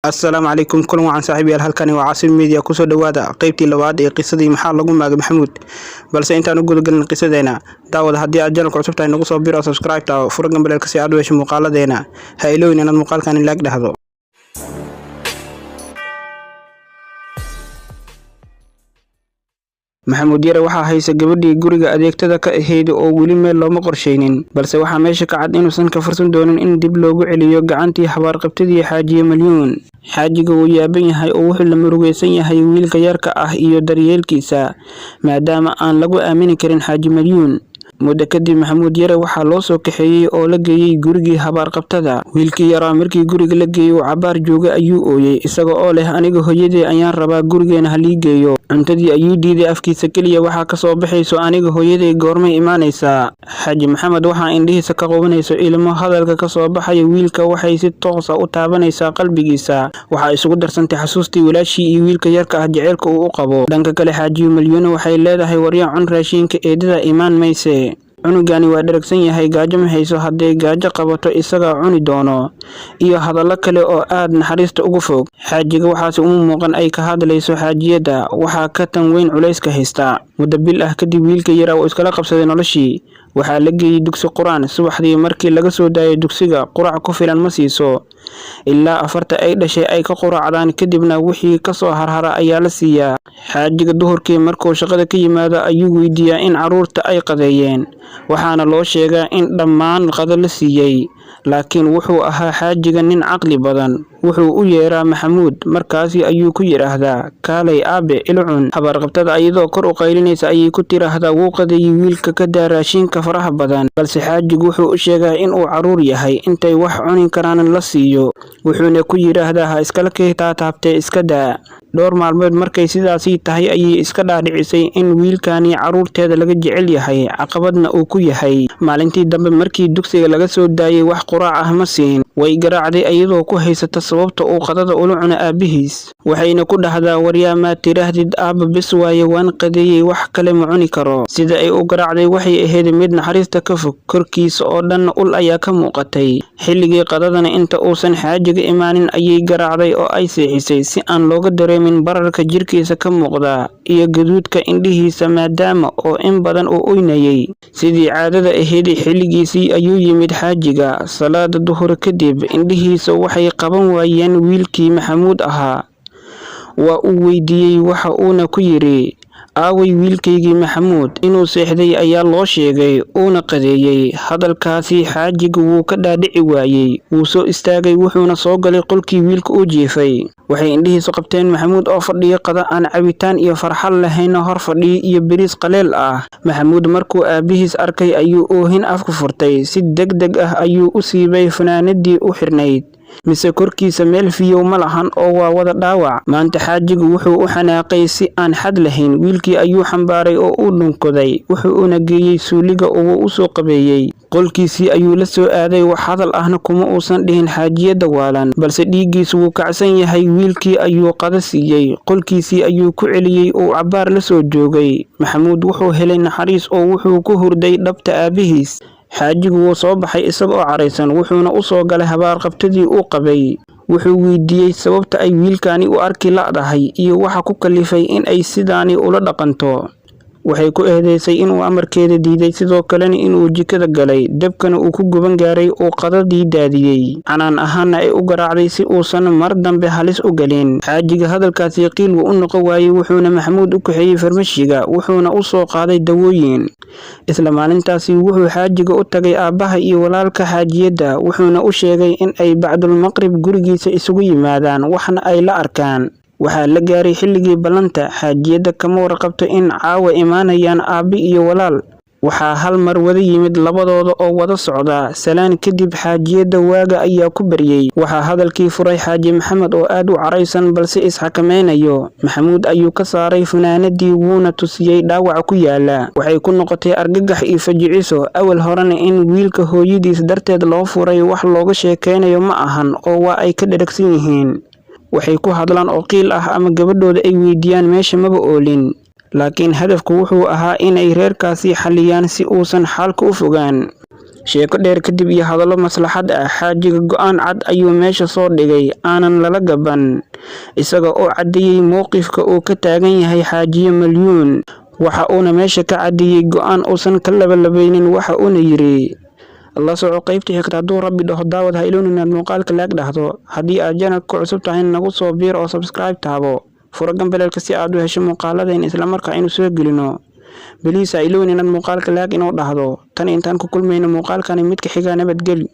السلام عليكم كل وعن صاحبي halkani waa Caasim Media ku soo dhawaada qaybtii labaad ee qisadii maxaa lagu maagay Maxamuud balse intaan u guda galin qisadeena daawada haddii aad channelka cusub tahay nagu soo biro subscribe ta furo gambalka si aad u hesho muuqaaladeena ha ilowin inaad muuqaalkan like dhahdo Maxamuud yare waxa haysa gabadhii guriga adeegtada ka ahayd oo weli meel looma qorsheynin balse waxa meesha ka cad inuusan ka fursan doonin in dib loogu celiyo gacantii xabaar qabtadii xaajiye Milyuun xaajiga uu yaaban yahay oo wuxuu la murugaysan yahay wiilka yarka ah iyo daryeelkiisa maadaama aan lagu aamini karin xaaji Milyuun muddo kadib Maxamuud yare waxa loo soo kaxeeyay oo la geeyay gurigii habaar qabtada wiilkii yaraa markii guriga la geeyo cabaar jooga ayuu ooyay isaga oo leh aniga hooyadii ayaan rabaa gurigeena halii geeyo cuntadii ayuu diiday afkiisa kaliya waxa ka soo baxayso aniga hooyadii goormay imaanaysaa xaaji Maxamed waxa indhihiisa ka qobanayso ilmo hadalka ka soo baxay wiilka waxay si toos ah u taabanaysaa qalbigiisa waxa isugu darsantay xasuustii walaashii iyo wiilka yarka ah jaceylka uu u qabo dhanka kale xaaji Milyuun waxay leedahay waryaa cun raashinka eedada imaan mayse cunugani waa dharagsan yahay gaajo ma hayso haddii gaajo qabato isaga cuni doono iyo hadallo kale oo aad naxariista ugu fog xaajiga waxaas uu muuqan ay ka hadlayso xaajiyada waxa ka tan weyn culayska haysta muddo bil ah kadib wiilka yaraa uu iskala qabsaday noloshii waxa la geeyay dugsi quraan subaxdii markii laga soo daayay dugsiga quraac ku filan ma siiso ilaa afarta ay dhashay ay ka quraacdaan kadibna wixii ka soo harhara ayaa la siiyaa xaajiga duhurkii markuu shaqada ka yimaado ayuu weydiiyaa in caruurta ay qadeeyeen waxaana loo sheegaa in dhammaan qado la siiyay laakiin wuxuu ahaa xaajiga nin caqli badan wuxuu u yeeraa Maxamuud markaasi ayuu ku yiraahdaa kaalay aabe ilcun habar qabtada ayadoo kor u qaylinaysa ayay ku tiraahdaa wuu qadeeyay wiilka ka raashinka faraha badan balse xaajigu wuxuu u sheegaa in uu caruur yahay intay wax cuni karaan la siiyo wuxuuna ku yiraahdaa ha iskala taabtee iska daa dhowr maalmood markay sidaasii tahay ayay iska dhaadhicisay in wiilkani caruurteeda laga jecel yahay caqabadna uu ku yahay maalintii dambe markii dugsiga laga soo daayay wax quraac ah ma siin way garaacday ayadoo ku haysata sababta uu qadada ula cuna aabihiis waxayna ku dhahdaa waryaa ma tiraahdid aaba bis waaye waan qadeeyay wax kale ma cuni karo sida ay u garaacday waxay ahayd mid naxariista ka fog korkiisa oo dhan ul ayaa ka muuqatay xilligii qadadana inta uusan xaajiga imaanin ayay garaacday oo ay seexisay si aan looga dareemin bararka jirkiisa ka muuqda iyo gaduudka indhihiisa maadaama oo in badan uu oynayay sidii caadada ahayd xilligiisii ayuu yimid xaajiga salaada duhur kadib indhihiisa waxay qaban waayeen wiilkii Maxamuud ahaa waa uu weydiiyay waxa uuna ku yiri aaway wiilkaygii Maxamuud inuu seexday ayaa loo sheegay uuna qadeeyay hadalkaasi xaajiga wuu ka dhaadhici waayay wuu soo istaagay wuxuuna soo galay qolkii wiilka uu jiifay waxay indhihiisu qabteen Maxamuud oo fadhiyo qada aan cabitaan iyo farxad lahayn hor fadhiyo iyo bariis qaleel ah Maxamuud markuu aabihiis arkay ayuu oohin afka furtay si degdeg ah ayuu u siibay fanaanadii u xirnayd mise korkiisa meel fiyow ma lahan oo waa wada dhaawac maanta xaajigu wuxuu u xanaaqay si aan xad lahayn wiilkii ayuu xambaaray oo uu dhunkoday wuxuuna geeyay suuliga oo uu soo qabeeyay qolkiisii ayuu la soo aaday wax hadal ahna kuma uusan dhihin xaajiyada waalan balse dhiigiisu wuu kacsan yahay wiilkii ayuu qada siiyay qolkiisii ayuu ku celiyay oo cabaar la soo joogay Maxamuud wuxuu helay naxariis oo wuxuu ku hurday dhabta aabihiis xaajigu wuu soo baxay isagoo caraysan wuxuuna u soo galay habaar qabtadii uu qabay wuxuu weydiiyay sababta ay wiilkani u arki laadahay iyo waxa ku kalifay in ay sidaani ula dhaqanto waxay ku eedeysay inuu amarkeeda diiday sidoo kalena inuu jikada galay dabkana uu ku guban gaaray oo qadadii daadiyay canaan ahaana ay u garaacday si uusan mar dambe halis u galin xaajiga hadalkaasi qiil uu u noqon waayay wuxuuna Maxamuud u kaxeeyay farmashiga wuxuuna u soo qaaday dawooyin isla maalintaasi wuxuu xaajiga u tagay aabaha iyo walaalka xaajiyada wuxuuna u sheegay in ay bacdul maqrib gurigiisa isugu yimaadaan waxna ay la arkaan waxaa la gaaray xilligii balanta xaajiyada kama warqabto in caawa imaanayaan aabi iyo walaal waxaa hal mar wada yimid labadooda oo wada socda salaan kadib xaajiyada waaga ayaa ku baryay waxaa hadalkii furay xaaji Maxamed oo aad u caraysan balse isxakameeyo Maxamuud ayuu ka saaray fanaanadii wuuna tusiyay dhaawac ku yaala waxay ku noqotay argagax iyo fajiciso awal horena in wiilka hooyadiis darteed loo furay wax looga sheekeynayo ma ahan oo waa ay ka dharagsan yihiin waxay ku hadlaan oo qiil ah ama gabadhooda ay weydiiyaan meesha maba oolin laakiin hadafku wuxuu ahaa inay reerkaasi xaliyaan si uusan xalka u fogaan sheeko dheer kadib iyo hadallo maslaxad ah, xaajiga go'aan cad ayuu meesha soo dhigay, aanan lala gaban, isaga oo caddeeyey mowqifka uu ka taagan yahay xaajiye Malyuun. Waxa uuna meesha ka caddeeyey go'aan uusan ka labalabeynin, waxa uuna yidhi la soco qaybta xigta hadduu Rabbi dhaho. daawad ha iloonin inaad muuqaalka laag dhahdo. Haddii aad channelka ku cusub tahay nagu soo biir oo subscribe taabo, furo gambaleelka si aad u hesho muuqaaladeen isla markaa aynu soo gelino. Beliis ha iloonin inaad muuqaalka laag inoo dhahdo. Tan intaan ku kulmayno muuqaalkani mid ka xiga, nabadgelyo.